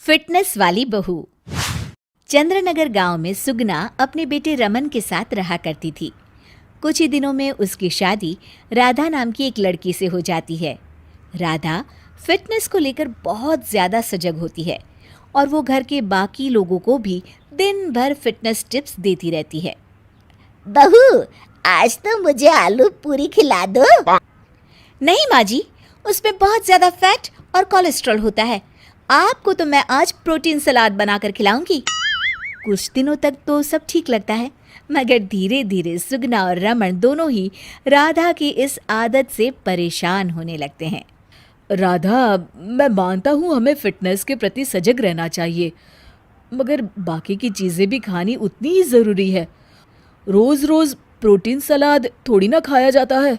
Fitness वाली बहू। चंद्रनगर गांव में सुगना अपने बेटे रमन के साथ रहा करती थी। कुछ ही दिनों में उसकी शादी राधा नाम की एक लड़की से हो जाती है। राधा फिटनेस को लेकर बहुत ज्यादा सजग होती है और वो घर के बाकी लोगों को भी दिन भर फिटनेस टिप्स देती रहती है। बहू, आज तो मुझे आलू पूरी खिला दो। नहीं माँ जी, उसमें बहुत ज्यादा फैट और कोलेस्ट्रॉल होता है। आपको तो मैं आज प्रोटीन सलाद बनाकर खिलाऊंगी। कुछ दिनों तक तो सब ठीक लगता है, मगर धीरे धीरे सुगना और रमन दोनों ही राधा की इस आदत से परेशान होने लगते हैं। राधा, मैं मानता हूँ हमें फिटनेस के प्रति सजग रहना चाहिए, मगर बाकी की चीज़ें भी खानी उतनी ही ज़रूरी है। रोज़ रोज़ प्रोटीन सलाद थोड़ी ना खाया जाता है।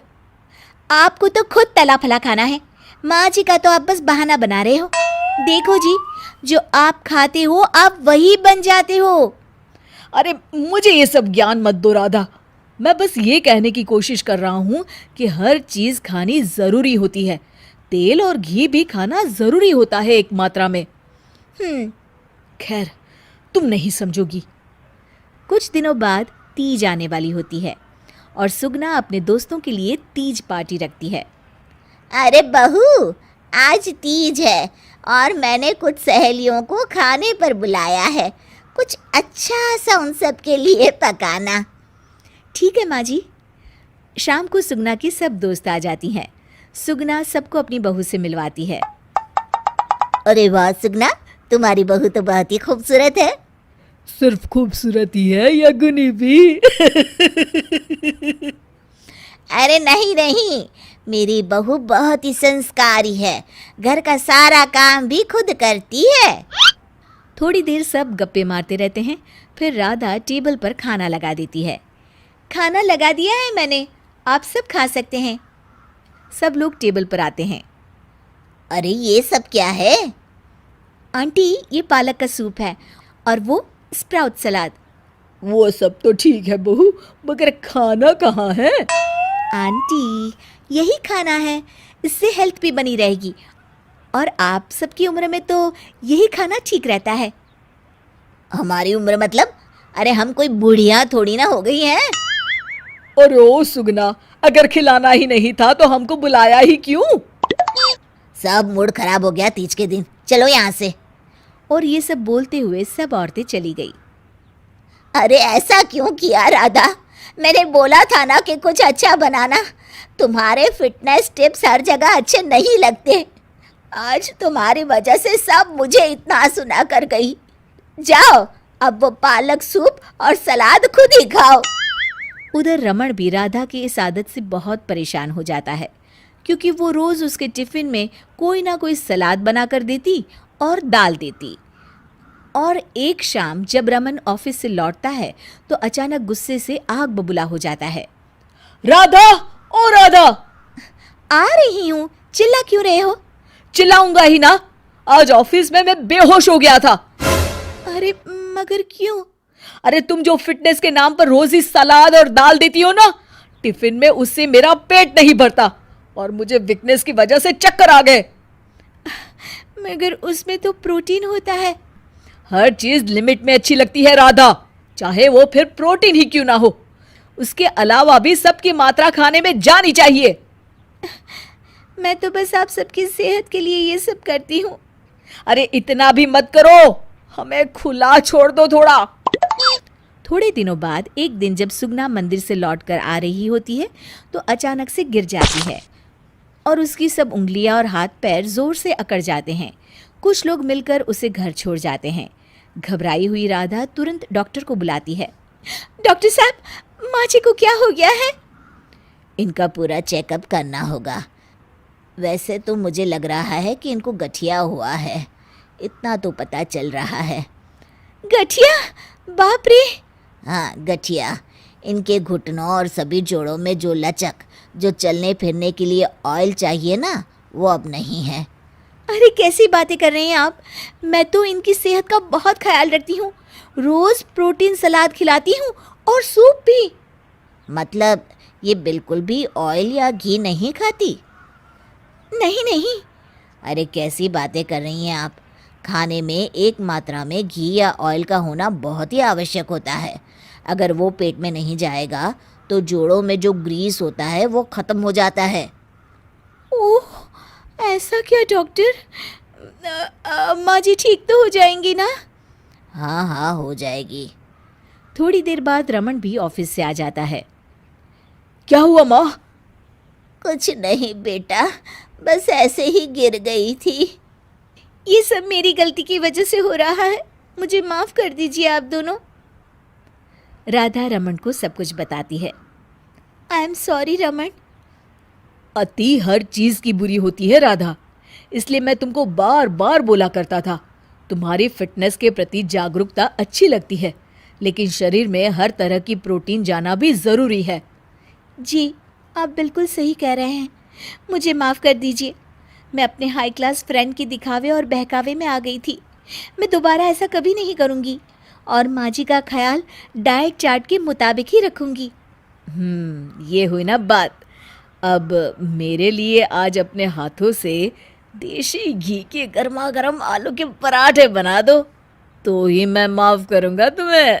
आपको तो खुद तला फला खाना है, माँ जी का तो आप बस बहाना बना रहे हो। देखो जी, जो आप खाते हो आप वही बन जाते हो। अरे मुझे ये सब ज्ञान मत दो राधा, मैं बस ये कहने की कोशिश कर रहा हूँ कि हर चीज़ खानी ज़रूरी होती है। तेल और घी भी खाना ज़रूरी होता है एक मात्रा में। खैर, तुम नहीं समझोगी। कुछ दिनों बाद तीज आने वाली होती है और सुगना अपने दोस्तों के लिए तीज पार्टी रखती है। अरे बहू, आज तीज है और मैंने कुछ सहेलियों को खाने पर बुलाया है। कुछ अच्छा सा उन सब के लिए पकाना। ठीक है माँ जी। शाम को सुगना की सब दोस्त आ जाती हैं। सुगना सबको अपनी बहू से मिलवाती है। अरे वाह सुगना, तुम्हारी बहू तो बहुत ही खूबसूरत है। सिर्फ खूबसूरत ही है या गुनी भी? अरे नहीं नहीं, मेरी बहू बहुत ही संस्कारी है। घर का सारा काम भी खुद करती है। थोड़ी देर सब गप्पे मारते रहते हैं। फिर राधा टेबल पर खाना लगा देती है। खाना लगा दिया है मैंने, आप सब खा सकते हैं। सब लोग टेबल पर आते हैं। अरे ये सब क्या है? आंटी, ये पालक का सूप है और वो स्प्राउट सलाद। वो सब तो ठीक है बहू, मगर खाना कहाँ है? आंटी, यही खाना है, इससे हेल्थ भी बनी रहेगी और आप सबकी उम्र में तो यही खाना ठीक रहता है। हमारी उम्र मतलब? अरे हम कोई बुढ़िया थोड़ी ना हो गई हैं। और ओ सुगना, अगर खिलाना ही नहीं था तो हमको बुलाया ही क्यों? सब मूड खराब हो गया तीज के दिन, चलो यहाँ से। और ये सब बोलते हुए सब औरतें चली गई। अरे ऐसा क्यों किया राधा? मैंने बोला था ना कि कुछ अच्छा बनाना। तुम्हारे फिटनेस टिप्स हर जगह अच्छे नहीं लगते। आज तुम्हारी वजह से सब मुझे इतना सुना कर गई। जाओ, अब वो पालक सूप और सलाद खुद ही खाओ। उधर रमन भी राधा की इस आदत से बहुत परेशान हो जाता है, क्योंकि वो रोज उसके टिफिन में कोई ना कोई सलाद बनाकर देती और दाल देती। और एक शाम जब रमन ऑफिस से लौटता है तो अचानक गुस्से से आग बबूला हो जाता है। राधा, ओ राधा! आ रही हूँ, चिल्ला क्यों रहे हो? चिल्लाऊंगा ही ना, आज ऑफिस में मैं बेहोश हो गया था। अरे मगर क्यों? अरे तुम जो फिटनेस के नाम पर रोज ही सलाद और दाल देती हो ना, टिफिन में उससे मेरा पेट नहीं भरता और मुझे वीकनेस की वजह से चक्कर आ गए। मगर उसमें तो प्रोटीन होता है। हर चीज लिमिट में अच्छी लगती है राधा, चाहे वो फिर प्रोटीन ही क्यों ना हो। उसके अलावा भी सबकी मात्रा खाने में जानी चाहिए। मैं तो बस आप सबकी सेहत के लिए ये सब करती हूँ। अरे इतना भी मत करो, हमें खुला छोड़ दो थोड़ा। थोड़े दिनों बाद एक दिन जब सुगना मंदिर से लौटकर आ रही होती है तो अचानक से गिर जाती है और उसकी सब उंगलियां और हाथ पैर जोर से अकड़ जाते हैं। कुछ लोग मिलकर उसे घर छोड़ जाते हैं। घबराई हुई राधा तुरंत डॉक्टर को बुलाती है। डॉक्टर साहब, माँ जी को क्या हो गया है? इनका पूरा चेकअप करना होगा। वैसे तो मुझे लग रहा है कि इनको गठिया हुआ है, इतना तो पता चल रहा है। गठिया? बाप रे! हाँ, गठिया। इनके घुटनों और सभी जोड़ों में जो लचक, जो चलने फिरने के लिए ऑयल चाहिए ना, वो अब नहीं है। अरे कैसी बातें कर रहे हैं आप? मैं तो इनकी सेहत का बहुत ख्याल रखती हूँ, रोज प्रोटीन सलाद खिलाती हूँ और सूप भी। मतलब ये बिल्कुल भी ऑयल या घी नहीं खाती? नहीं नहीं। अरे कैसी बातें कर रही हैं आप? खाने में एक मात्रा में घी या ऑयल का होना बहुत ही आवश्यक होता है। अगर वो पेट में नहीं जाएगा तो जोड़ों में जो ग्रीस होता है वो ख़त्म हो जाता है। ओह, ऐसा क्या डॉक्टर? माँ जी ठीक तो हो जाएंगी ना? हाँ हाँ, हो जाएगी। थोड़ी देर बाद रमन भी ऑफिस से आ जाता है। क्या हुआ माँ? कुछ नहीं बेटा, बस ऐसे ही गिर गई थी। ये सब मेरी गलती की वजह से हो रहा है, मुझे माफ कर दीजिए आप दोनों। राधा रमन को सब कुछ बताती है। I am sorry Raman. अति हर चीज की बुरी होती है राधा, इसलिए मैं तुमको बार बार बोला करता था। तुम्हारी फिटनेस के प्रति जागरूकता अच्छी लगती है, लेकिन शरीर में हर तरह की प्रोटीन जाना भी जरूरी है। जी, आप बिल्कुल सही कह रहे हैं, मुझे माफ़ कर दीजिए। मैं अपने हाई क्लास फ्रेंड के दिखावे और बहकावे में आ गई थी। मैं दोबारा ऐसा कभी नहीं करूँगी और माँ जी का ख्याल डाइट चार्ट के मुताबिक ही रखूँगी। ये हुई ना बात। अब मेरे लिए आज अपने हाथों से देशी घी के गर्मा गर्म आलू के पराठे बना दो, तो ही मैं माफ करूंगा तुम्हें।